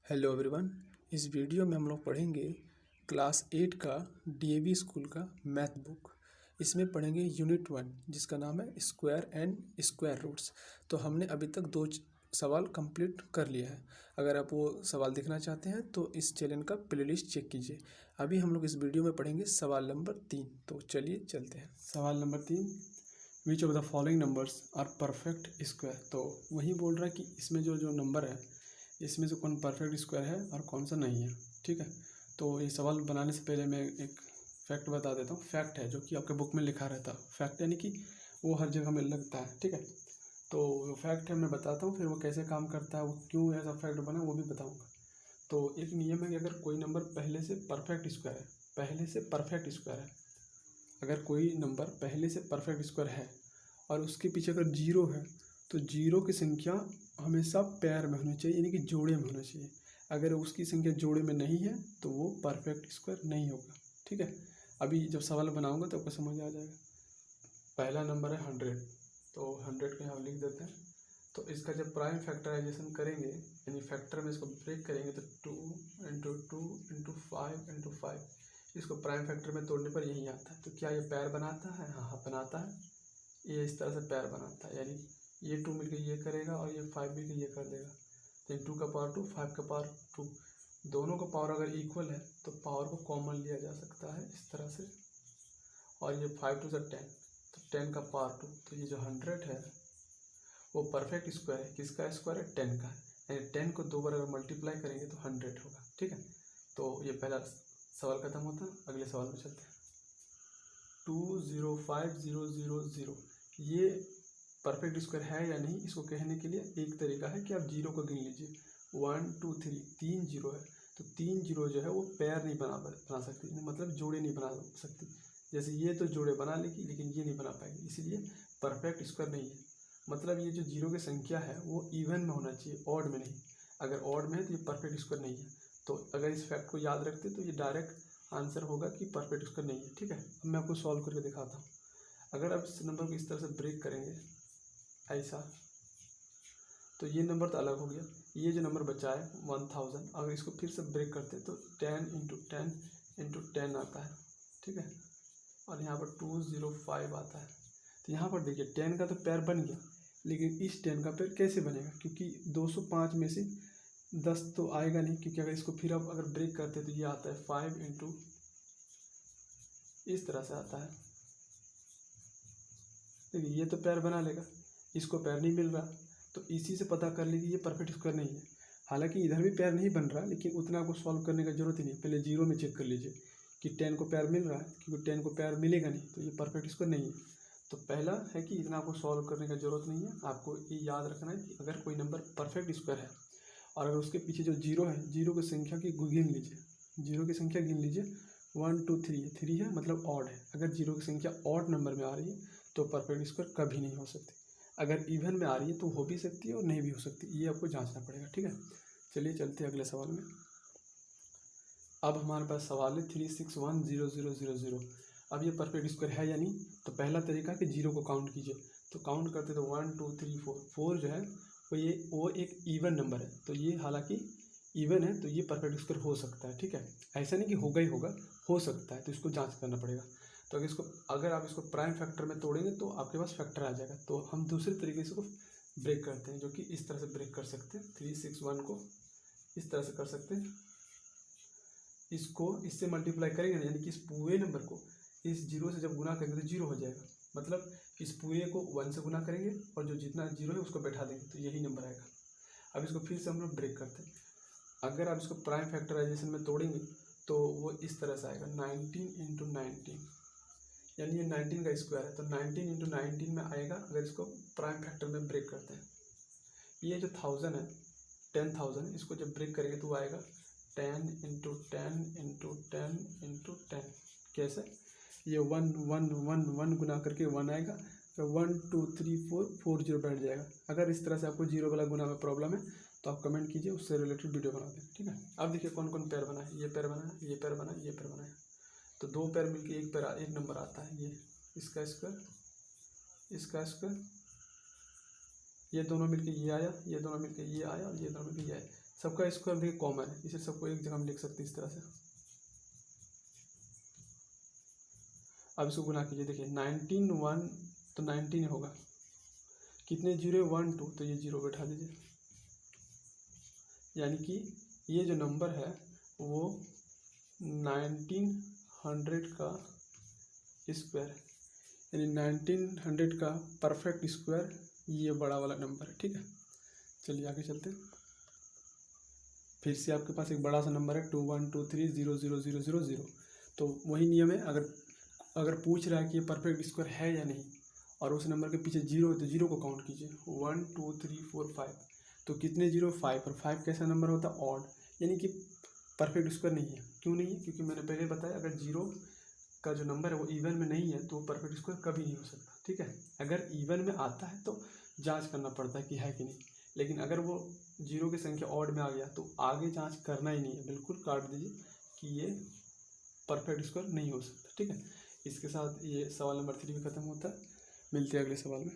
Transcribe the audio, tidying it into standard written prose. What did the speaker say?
Hello everyone. इस video में हम लोग पढ़ेंगे क्लास 8 का डीएवी स्कूल का मैथ बुक। इसमें पढ़ेंगे यूनिट 1 जिसका नाम है स्क्वायर एंड स्क्वायर रूट्स। तो हमने अभी तक सवाल कंप्लीट कर लिया है। अगर आप वो सवाल देखना चाहते हैं तो इस चैनल का प्लेलिस्ट चेक कीजिए। अभी हम लोग इस वीडियो में पढ़ेंगे सवाल नंबर 3। तो चलिए चलते हैं। सवाल नंबर 3, which of the following numbers are perfect square. तो वही बोल रहा है कि इसमें जो नंबर है इसमें से कौन परफेक्ट स्क्वायर है और कौन सा नहीं है। ठीक है, तो ये सवाल बनाने से पहले मैं एक फैक्ट बता देता हूँ। फैक्ट है जो कि आपके बुक में लिखा रहता है। फैक्ट यानी कि वो हर जगह में लगता है। ठीक है, तो फैक्ट है मैं बताता हूँ, फिर वो कैसे काम करता है, वो क्यों ऐसा फैक्ट बना वो भी बताऊँगा। तो एक नियम है कि अगर कोई नंबर पहले से परफेक्ट स्क्वायर है, पहले से परफेक्ट स्क्वायर है, अगर कोई नंबर पहले से परफेक्ट स्क्वायर है और उसके पीछे अगर जीरो है तो जीरो की संख्या हमेशा पेयर में होनी चाहिए, यानी कि जोड़े में होना चाहिए। अगर उसकी संख्या जोड़े में नहीं है तो वो परफेक्ट स्क्वायर नहीं होगा। ठीक है, अभी जब सवाल बनाऊंगा तो आपको समझ आ जाएगा। पहला नंबर है 100, तो 100 को यहाँ लिख देते हैं। तो इसका जब प्राइम फैक्टराइजेशन करेंगे यानी फैक्टर में इसको ब्रेक करेंगे तो 2 इंटू 2 इंटू 5 इंटू 5, इसको प्राइम फैक्टर में तोड़ने पर यही आता है। तो क्या ये पैर बनाता है? हाँ बनाता है। ये इस तरह से पैर बनाता है, यानी ये 2 मिलकर ये करेगा और ये 5 मिलकर ये कर देगा। तो 2 का पावर 2, 5 का पावर 2, दोनों का पावर अगर इक्वल है तो पावर को कॉमन लिया जा सकता है इस तरह से। और ये 5 2 से 10, तो 10 का पावर 2। तो ये जो 100 है वो परफेक्ट स्क्वायर है। किसका स्क्वायर है? 10 का है। यानी 10 को 2 बार अगर मल्टीप्लाई करेंगे तो 100 होगा। ठीक है, तो ये पहला सवाल खत्म होता है। अगले सवाल में चलते हैं। 205000, ये परफेक्ट स्क्वायर है या नहीं, इसको कहने के लिए एक तरीका है कि आप जीरो को गिन लीजिए। 1 2 3, 3 जीरो है, तो 3 जीरो जो है वो पैर नहीं बना सकती, मतलब जोड़े नहीं बना सकती। जैसे ये तो जोड़े बना लेगी लेकिन ये नहीं बना पाएगी, इसीलिए परफेक्ट स्क्वायर नहीं है। मतलब ये जो जीरो की संख्या है वो इवन में होना चाहिए, ऑड में नहीं। अगर ऑड में है तो ये परफेक्ट स्क्वायर नहीं है। तो अगर इस फैक्ट को याद रखते तो ये डायरेक्ट आंसर होगा कि परफेक्ट स्क्वायर नहीं है। ठीक है, अब मैं आपको सॉल्व करके दिखाता हूँ। अगर आप इस नंबर को इस तरह से ब्रेक करेंगे ऐसा, तो ये नंबर तो अलग हो गया। ये जो नंबर बचा है 1000, अगर इसको फिर से ब्रेक करते तो 10 इंटू 10 इंटू 10 आता है। ठीक है, और यहाँ पर 205 आता है। तो यहाँ पर देखिए 10 का तो पैर बन गया, लेकिन इस 10 का पैर कैसे बनेगा? क्योंकि 205 में से 10 तो आएगा नहीं, क्योंकि अगर इसको फिर आप अगर ब्रेक करते तो ये आता है 5 इंटू, इस तरह से आता है। देखिए ये तो पैर बना लेगा, इसको पैर नहीं मिल रहा, तो इसी से पता कर लीजिए ये परफेक्ट स्क्वायर नहीं है। हालांकि इधर भी पैर नहीं बन रहा, लेकिन उतना आपको सॉल्व करने का जरूरत ही नहीं। पहले जीरो में चेक कर लीजिए कि 10 को पैर मिल रहा है, क्योंकि 10 को पैर मिलेगा नहीं तो ये परफेक्ट स्क्वायर नहीं है। तो पहला है कि इतना आपको सॉल्व करने का जरूरत नहीं है। आपको ये याद रखना है कि अगर कोई नंबर परफेक्ट स्क्वायर है और अगर उसके पीछे जो जीरो है, जीरो की संख्या की गिन लीजिए, जीरो की संख्या गिन लीजिए। 1 2 3, 3 है मतलब ऑड है। अगर जीरो की संख्या ऑड नंबर में आ रही है तो परफेक्ट स्क्वायर कभी नहीं हो सकती। अगर इवन में आ रही है तो हो भी सकती है और नहीं भी हो सकती, ये आपको जांचना पड़ेगा। ठीक है, चलिए चलते हैं अगले सवाल में। अब हमारे पास सवाल है 3610000। अब ये परफेक्ट स्क्वायर है या नहीं, तो पहला तरीका है कि जीरो को काउंट कीजिए। तो काउंट करते तो 1 2 3 4, 4 जो है वो एक इवन नंबर है, तो ये हालांकि इवन है तो ये परफेक्ट स्क्वायर हो सकता है। ठीक है, ऐसा नहीं कि होगा ही होगा, हो सकता है, तो इसको जांच करना पड़ेगा। तो अगर आप इसको प्राइम फैक्टर में तोड़ेंगे तो आपके पास फैक्टर आ जाएगा। तो हम दूसरे तरीके से इसको ब्रेक करते हैं, जो कि इस तरह से ब्रेक कर सकते हैं। 361 को इस तरह से कर सकते हैं, इसको इससे मल्टीप्लाई करेंगे यानी कि इस पूरे नंबर को इस जीरो से जब गुना करेंगे तो जीरो हो जाएगा। मतलब इस पूरे को 1 से गुना करेंगे और जो जितना जीरो है उसको बैठा देंगे तो यही नंबर आएगा। अब इसको फिर से हम लोग ब्रेक करते हैं। अगर आप इसको प्राइम फैक्टराइजेशन में तोड़ेंगे तो वो इस तरह से आएगा 19 इंटू 19, यानी ये 19 का स्क्वायर है, तो 19 इंटू 19 में आएगा अगर इसको प्राइम फैक्टर में ब्रेक करते हैं। ये जो 1000 है, 10,000, इसको जब ब्रेक करेंगे तो आएगा 10 इंटू 10 इंटू 10 इंटू 10। कैसे? ये 1 1 1 1 गुना करके 1 आएगा, तो 1 2 3 4 4 जीरो बैठ जाएगा। अगर इस तरह से आपको जीरो वाला गुना में प्रॉब्लम है तो आप कमेंट कीजिए, उससे रिलेटेड वीडियो बना दें। ठीक है, अब देखिए कौन कौन पैर बना है। ये पैर बना है, ये पैर बना है, ये पैर बना है। तो दो पैर मिलके एक नंबर आता है, ये इसका स्क्वायर, इसका स्क्वायर, ये दोनों मिलके ये आया, ये दोनों मिलके ये आया और ये दोनों मिलके ये आया। सबका स्क्वायर देखिए कॉमन है, इसे सबको एक जगह हम लिख सकते हैं इस तरह से। अब इसको गुना कीजिए, देखिए 19 1 तो 19 होगा, कितने जीरो 1 2 तो ये जीरो बैठा दीजिए, यानी कि ये जो नंबर है वो 1900 का स्क्वायर है, यानी 1900 का परफेक्ट स्क्वायर ये बड़ा वाला नंबर है। ठीक है, चलिए आगे चलते हैं। फिर से आपके पास एक बड़ा सा नंबर है 2123000000, तो वही नियम है, अगर पूछ रहा है कि ये परफेक्ट स्क्वायर है या नहीं और उस नंबर के पीछे जीरो है तो जीरो को काउंट कीजिए, 1 2 3 4 5, तो कितने जीरो 5, और 5 कैसा नंबर होता है ऑड, यानी कि परफेक्ट स्क्वायर नहीं है। क्यों नहीं है? क्योंकि मैंने पहले बताया अगर जीरो का जो नंबर है वो इवन में नहीं है तो परफेक्ट स्क्वायर कभी नहीं हो सकता। ठीक है, अगर इवन में आता है तो जांच करना पड़ता है कि है कि नहीं, लेकिन अगर वो जीरो की संख्या ऑड में आ गया तो आगे जांच करना ही नहीं है, बिल्कुल काट दीजिए कि ये परफेक्ट स्क्वायर नहीं हो सकता। ठीक है, इसके साथ ये सवाल नंबर 3 भी खत्म होता है। मिलते हैं अगले सवाल में।